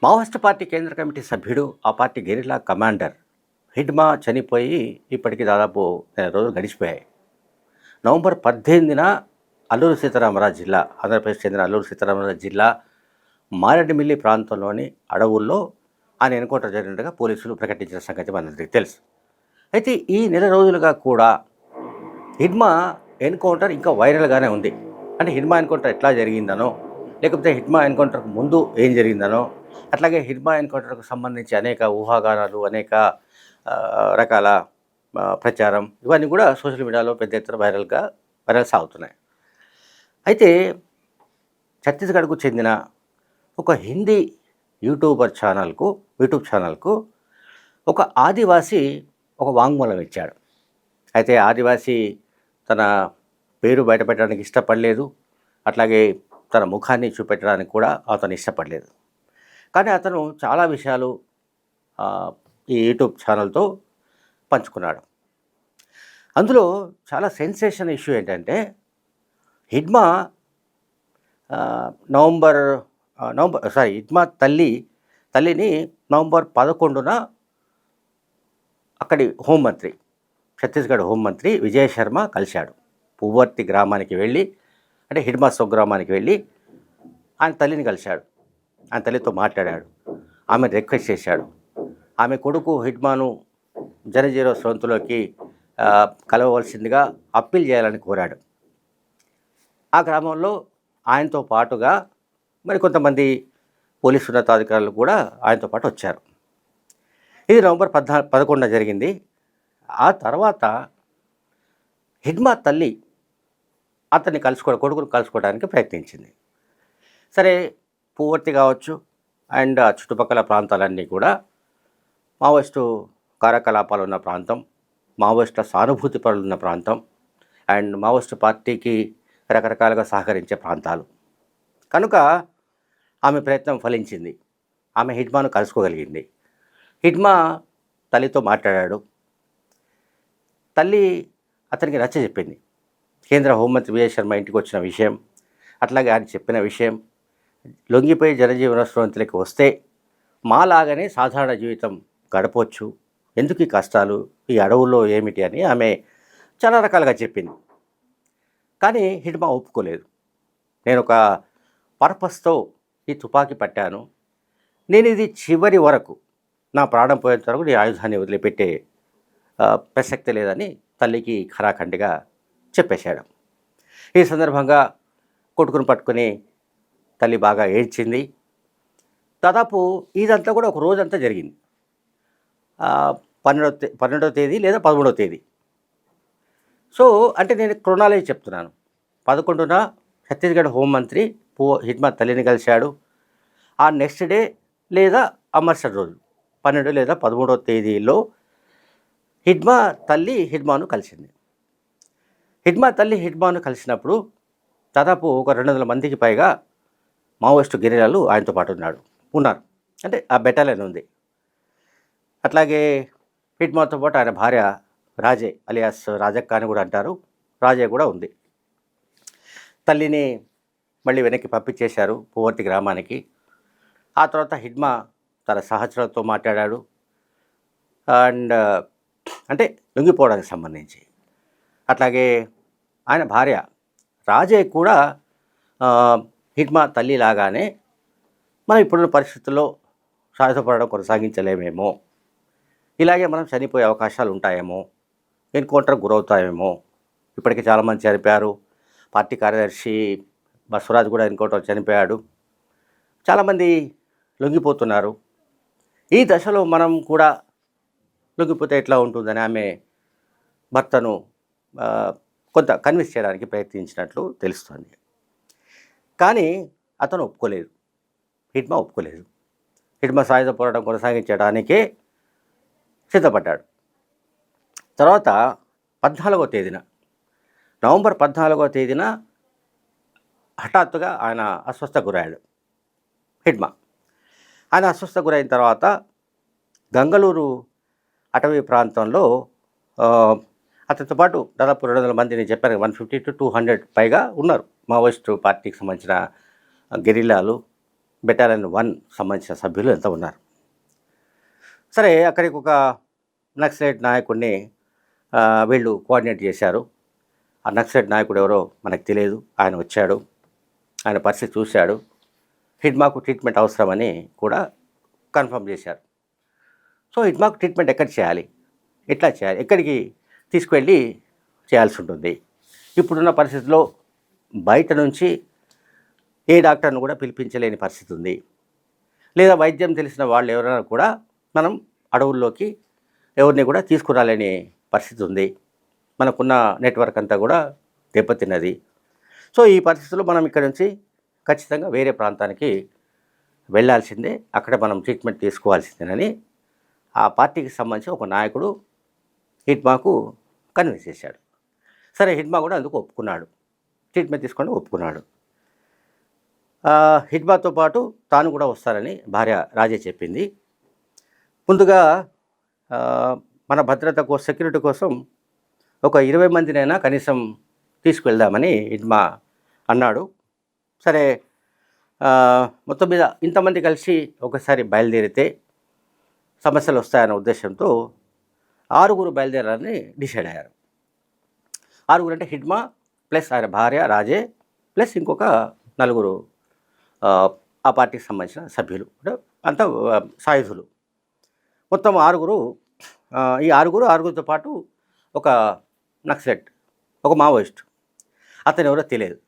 Maoist party కేంద్ర committee సభ్యుడు, ఆ పార్టీ గెరిల్లా కమాండర్ హిడ్మా చనిపోయి ఇప్పటికి దాదాపు నెల రోజులు గడిచిపోయాయి. నవంబర్ 18న అల్లూరు సీతారామరాజు జిల్లా, ఆంధ్రప్రదేశ్ చెందిన అల్లూరు సీతారామరాజు జిల్లా మారేడుమిల్లి ప్రాంతంలోని అడవుల్లో ఆయన ఎన్కౌంటర్ జరిగినట్టుగా పోలీసులు ప్రకటించిన సంగతి మనందరికీ తెలుసు. అయితే ఈ నెల రోజులుగా కూడా హిడ్మా ఎన్కౌంటర్ ఇంకా వైరల్గానే ఉంది. అంటే హిడ్మా ఎన్కౌంటర్ ఎట్లా జరిగిందనో, లేకపోతే హిడ్మా ఎన్కౌంటర్కు ముందు ఏం జరిగిందనో, అట్లాగే హిడ్మా ఎన్కౌంటర్కు సంబంధించి అనేక ఊహాగానాలు, అనేక రకాల ప్రచారం ఇవన్నీ కూడా సోషల్ మీడియాలో పెద్ద ఎత్తున వైరల్ సాగుతున్నాయి. అయితే ఛత్తీస్గఢ్కు చెందిన ఒక హిందీ యూట్యూబ్ ఛానల్కు ఒక ఆదివాసీ ఒక వాంగ్మూలం ఇచ్చాడు. అయితే ఆదివాసీ తన పేరు బయటపెట్టడానికి ఇష్టపడలేదు, అట్లాగే తన ముఖాన్ని చూపెట్టడానికి కూడా అతను ఇష్టపడలేదు. కానీ అతను చాలా విషయాలు ఈ యూట్యూబ్ ఛానల్తో పంచుకున్నాడు. అందులో చాలా సెన్సేషన్ ఇష్యూ ఏంటంటే, హిడ్మా హిడ్మా తల్లిని నవంబర్ 11న అక్కడి హోంమంత్రి, ఛత్తీస్గఢ్ హోంమంత్రి విజయ్ శర్మ కలిశాడు. పువ్వర్తి గ్రామానికి వెళ్ళి, అంటే హిడ్మా స్వగ్రామానికి వెళ్ళి ఆయన తల్లిని కలిశాడు. ఆయన తల్లితో మాట్లాడాడు, ఆమెను రిక్వెస్ట్ చేశాడు. ఆమె కొడుకు హిడ్మాను జనజీవన స్రవంతిలోకి కలవవలసిందిగా అప్పీల్ చేయాలని కోరాడు. ఆ గ్రామంలో ఆయనతో పాటుగా మరి కొంతమంది పోలీసు ఉన్నతాధికారులు కూడా ఆయనతో పాటు వచ్చారు. ఇది నవంబర్ 11న జరిగింది. ఆ తర్వాత హిడ్మా తల్లి అతన్ని కొడుకును కలుసుకోవడానికి ప్రయత్నించింది. సరే, పువ్వర్తి కావచ్చు అండ్ చుట్టుపక్కల ప్రాంతాలన్నీ కూడా మావోయిస్టు కార్యకలాపాలు ఉన్న ప్రాంతం, మావోయిస్టుల సానుభూతి పరులు ఉన్న ప్రాంతం అండ్ మావోయిస్టు పార్టీకి రకరకాలుగా సహకరించే ప్రాంతాలు కనుక ఆమె ప్రయత్నం ఫలించింది. ఆమె హిడ్మాను కలుసుకోగలిగింది. హిడ్మా తల్లితో మాట్లాడాడు. తల్లి అతనికి నచ్చజెప్పింది. కేంద్ర హోంమంత్రి విజయ్ శర్మ ఇంటికి వచ్చిన విషయం, అట్లాగే ఆయన చెప్పిన విషయం, లొంగిపోయి జనజీవన స్రవంతిలోకి వస్తే మాలాగానే సాధారణ జీవితం గడపవచ్చు, ఎందుకు ఈ కష్టాలు, ఈ అడవుల్లో ఏమిటి అని ఆమె చాలా రకాలుగా చెప్పింది. కానీ హిడ్మా ఒప్పుకోలేదు. నేను ఒక పర్పస్తో ఈ తుపాకీ పట్టాను, నేను ఇది చివరి వరకు, నా ప్రాణం పోయేంత వరకు నీ ఆయుధాన్ని వదిలిపెట్టే ప్రసక్తి లేదని తల్లికి ఖరాఖండిగా చెప్పేశాడు. ఈ సందర్భంగా కొడుకును పట్టుకుని తల్లి బాగా ఏడ్చింది. దాదాపు ఇదంతా కూడా ఒక రోజంతా జరిగింది. 12వ తేదీ లేదా 13వ తేదీ. సో అంటే నేను క్రొనాలజీ చెప్తున్నాను. 11న ఛత్తీస్గఢ్ హోంమంత్రి హిడ్మా తల్లిని కలిశాడు. ఆ నెక్స్ట్ డే లేదా మరుసటి రోజు 12 లేదా 13వ తేదీలో హిడ్మా తల్లి హిడ్మాను కలిసింది. హిడ్మా తల్లి హిడ్మాను కలిసినప్పుడు దాదాపు ఒక 200 మందికి పైగా మావోయిస్టు గెరిల్లాలు ఆయనతో పాటు ఉన్నారు. అంటే ఆ బెటాలియన్ ఉంది. అట్లాగే హిడ్మాతో పాటు ఆయన భార్య రాజే అలియాస్ రాజక్క అని కూడా అంటారు, రాజే కూడా ఉంది. తల్లిని మళ్ళీ వెనక్కి పంపించేశారు పువ్వర్తి గ్రామానికి. ఆ తర్వాత హిడ్మా తన సహచరులతో మాట్లాడాడు అండ్ అంటే లొంగిపోవడానికి సంబంధించి. అట్లాగే ఆయన భార్య రాజే కూడా హిడ్మా తల్లిలాగానే మనం ఇప్పుడున్న పరిస్థితుల్లో సాయుధపడడం కొనసాగించలేమేమో, ఇలాగే మనం చనిపోయే అవకాశాలు ఉంటాయేమో, ఎన్కౌంటర్ గురవుతాయేమో, ఇప్పటికీ చాలామంది చనిపోయారు. పార్టీ కార్యదర్శి బసవరాజు కూడా ఎన్కౌంటర్ చనిపోయాడు. చాలామంది లొంగిపోతున్నారు. ఈ దశలో మనం కూడా లొంగిపోతే ఎట్లా ఉంటుందని ఆమె భర్తను కొంత కన్విన్స్ చేయడానికి ప్రయత్నించినట్లు తెలుస్తుంది. కానీ అతను ఒప్పుకోలేదు. హిడ్మా ఒప్పుకోలేదు. హిడ్మా సాయుధ పోరాటం కొనసాగించడానికే సిద్ధపడ్డాడు. తర్వాత 14వ తేదీన, నవంబర్ 14వ తేదీన హఠాత్తుగా ఆయన అస్వస్థ గురయ్యాడు. హిడ్మా ఆయన అస్వస్థ గురైన తర్వాత గంగలూరు అటవీ ప్రాంతంలో అతనితో పాటు దాదాపు 200 మంది, నేను చెప్పాను 150 to 200 పైగా ఉన్నారు మావోయిస్టు పార్టీకి సంబంధించిన గెరిల్లాలు, బెటాలియన్ 1 సంబంధించిన సభ్యులు ఎంత ఉన్నారు. సరే అక్కడికి ఒక నక్సలైట్ నాయకుడిని వీళ్ళు కోఆర్డినేట్ చేశారు. ఆ నక్సలైట్ నాయకుడు ఎవరో మనకు తెలియదు. ఆయన వచ్చాడు, ఆయన పరిస్థితి చూశాడు. హిడ్మాకు ట్రీట్మెంట్ అవసరమని కూడా కన్ఫర్మ్ చేశారు. సో హిడ్మాకు ట్రీట్మెంట్ ఎక్కడ చేయాలి, ఎట్లా చేయాలి, ఎక్కడికి తీసుకువెళ్ళి చేయాల్సి ఉంటుంది. ఇప్పుడున్న పరిస్థితిలో బయట నుంచి ఏ డాక్టర్ను కూడా పిలిపించలేని పరిస్థితి ఉంది. లేదా వైద్యం తెలిసిన వాళ్ళు ఎవరైనా కూడా మనం అడవుల్లోకి ఎవరిని కూడా తీసుకురాలేని పరిస్థితి ఉంది. మనకున్న నెట్వర్క్ అంతా కూడా దెబ్బతిన్నది. సో ఈ పరిస్థితుల్లో మనం ఇక్కడ నుంచి ఖచ్చితంగా వేరే ప్రాంతానికి వెళ్ళాల్సిందే, అక్కడ మనం ట్రీట్మెంట్ తీసుకోవాల్సిందేనని ఆ పార్టీకి సంబంధించి ఒక నాయకుడు హిడ్మాకు కన్విన్స్ చేశాడు. సరే హిడ్మా కూడా అందుకు ఒప్పుకున్నాడు, ట్రీట్మెంట్ తీసుకొని ఒప్పుకున్నాడు. హిడ్మాతో పాటు తాను కూడా వస్తానని భార్య రాజే చెప్పింది. ముందుగా మన భద్రత సెక్యూరిటీ కోసం ఒక 20 మందినైనా కనీసం తీసుకువెళ్దామని హిడ్మా అన్నాడు. సరే మొత్తం మీద ఇంతమంది కలిసి ఒకసారి బయలుదేరితే సమస్యలు వస్తాయన్న ఉద్దేశంతో 6 బయలుదేరాలని డిసైడ్ అయ్యారు. 6 అంటే హిడ్మా ప్లస్ ఆయన భార్య రాజే ప్లస్ ఇంకొక 4 ఆ పార్టీకి సంబంధించిన సభ్యులు, అంతా సాయుధులు. మొత్తం 6. ఈ 6తో పాటు ఒక నక్సలైట్, ఒక మావోయిస్ట్, అతను ఎవరో తెలియదు.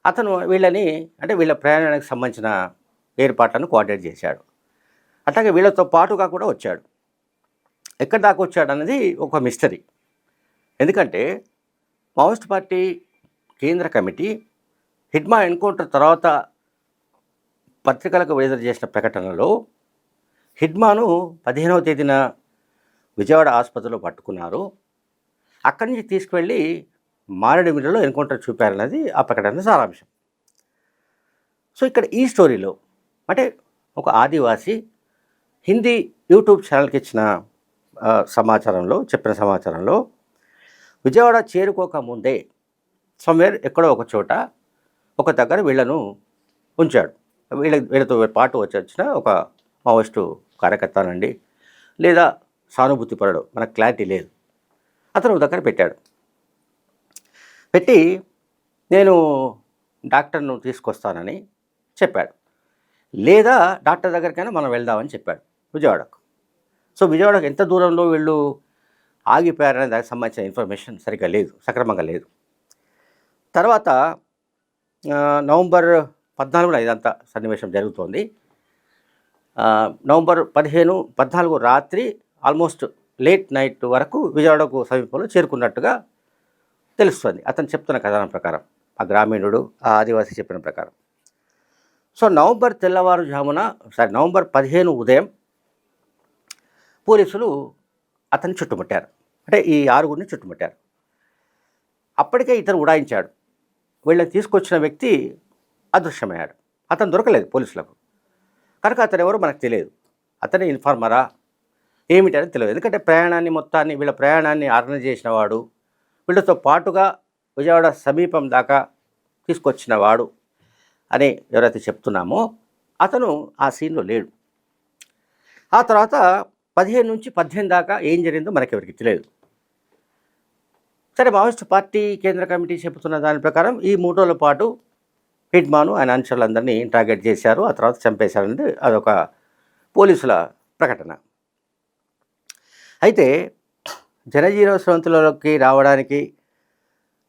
అతను వీళ్ళని అంటే వీళ్ళ ప్రయాణానికి సంబంధించిన ఏర్పాట్లను కోఆర్డినేట్ చేశాడు. అట్లాగే వీళ్ళతో పాటుగా కూడా వచ్చాడు. ఎక్కడి దాకా వచ్చాడు అన్నది ఒక మిస్టరీ. ఎందుకంటే మావోయిస్ట్ పార్టీ కేంద్ర కమిటీ హిడ్మా ఎన్కౌంటర్ తర్వాత పత్రికలకు విడుదల చేసిన ప్రకటనలో హిడ్మాను 15వ తేదీన విజయవాడ ఆసుపత్రిలో పట్టుకున్నారు, అక్కడి నుంచి తీసుకువెళ్ళి మారేడుమిల్లిలో ఎన్కౌంటర్ చూపారన్నది ఆ ప్రకటన సారాంశం. సో ఇక్కడ ఈ స్టోరీలో అంటే ఒక ఆదివాసి హిందీ యూట్యూబ్ ఛానల్కి ఇచ్చిన చెప్పిన సమాచారంలో విజయవాడ చేరుకోక ముందే సమ్వేర్ ఎక్కడో ఒక చోట ఒక దగ్గర వీళ్ళను ఉంచాడు. వీళ్ళతో పాటు వచ్చిన ఒక మావోయిస్టు కార్యకర్తనండి లేదా సానుభూతిపరుడు, మనకు క్లారిటీ లేదు, అతను దగ్గర పెట్టాడు. పెట్టి నేను డాక్టర్ను తీసుకొస్తానని చెప్పాడు, లేదా డాక్టర్ దగ్గరికైనా మనం వెళ్దామని చెప్పాడు విజయవాడకు. సో విజయవాడకు ఎంత దూరంలో వీళ్ళు ఆగిపోయారనే దానికి సంబంధించిన ఇన్ఫర్మేషన్ సరిగ్గా లేదు, సక్రమంగా లేదు. తర్వాత నవంబర్ 14న ఇదంతా సన్నివేశం జరుగుతోంది. నవంబర్ 14 రాత్రి ఆల్మోస్ట్ లేట్ నైట్ వరకు విజయవాడకు సమీపంలో చేరుకున్నట్టుగా తెలుస్తుంది అతను చెప్తున్న కథనం ప్రకారం, ఆ గ్రామీణుడు ఆ ఆదివాసి చెప్పిన ప్రకారం. సో నవంబర్ 15 ఉదయం పోలీసులు అతన్ని చుట్టుముట్టారు, అంటే ఈ 6 చుట్టుముట్టారు. అప్పటికే ఇతను ఉడాయించాడు. వీళ్ళని తీసుకొచ్చిన వ్యక్తి అదృశ్యమయ్యాడు, అతను దొరకలేదు పోలీసులకు. కనుక అతను ఎవరో మనకు తెలియదు, అతని ఇన్ఫార్మరా ఏమిటని తెలియదు. ఎందుకంటే వీళ్ళ ప్రయాణాన్ని ఆర్గనైజ్ చేసిన వాడు, వీళ్ళతో పాటుగా విజయవాడ సమీపం దాకా తీసుకొచ్చిన వాడు అని ఎవరైతే చెప్తున్నామో అతను ఆ సీన్లో లేడు. ఆ తర్వాత 15 నుంచి 18 దాకా ఏం జరిగిందో మనకెవరికి తెలియదు. సరే మావోయిస్ట్ పార్టీ కేంద్ర కమిటీ చెబుతున్న దాని ప్రకారం ఈ 3 రోజుల పాటు హిడ్మాను ఆయన అనుచరులందరినీ ఇంట్రాగేట్ చేశారు, ఆ తర్వాత చంపేశారంటే అదొక పోలీసుల ప్రకటన. అయితే జనజీవన స్రవంతిలోకి రావడానికి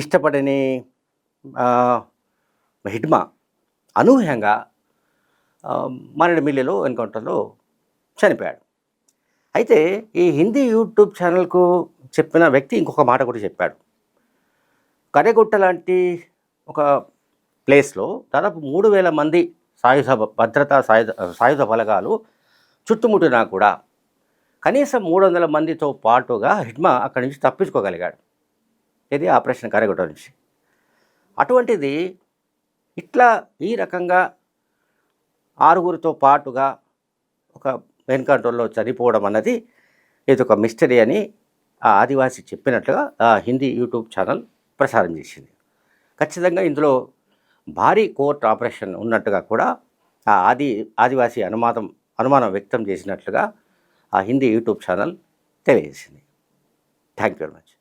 ఇష్టపడని హిడ్మా అనూహ్యంగా మారేడుమిల్లిలో ఎన్కౌంటర్లో చనిపోయాడు. అయితే ఈ హిందీ యూట్యూబ్ ఛానల్కు చెప్పిన వ్యక్తి ఇంకొక మాట కూడా చెప్పాడు. కరెగుట్ట లాంటి ఒక ప్లేస్లో దాదాపు 3000 మంది సాయుధ బలగాలు చుట్టుముట్టినా కూడా కనీసం 300 మందితో పాటుగా హిడ్మా అక్కడి నుంచి తప్పించుకోగలిగాడు. ఇది ఆపరేషన్ కరెగుట్ట నుంచి. అటువంటిది ఇట్లా ఈ రకంగా 6 పాటుగా ఒక ఎన్కౌంటర్లో చనిపోవడం అన్నది ఇది ఒక మిస్టరీ అని ఆ ఆదివాసి చెప్పినట్లుగా ఆ హిందీ యూట్యూబ్ ఛానల్ ప్రసారం చేసింది. ఖచ్చితంగా ఇందులో భారీ కోర్ట్ ఆపరేషన్ ఉన్నట్టుగా కూడా ఆ ఆదివాసీ అనుమానం వ్యక్తం చేసినట్లుగా ఆ హిందీ యూట్యూబ్ ఛానల్ తెలియజేసింది. Thank you very much.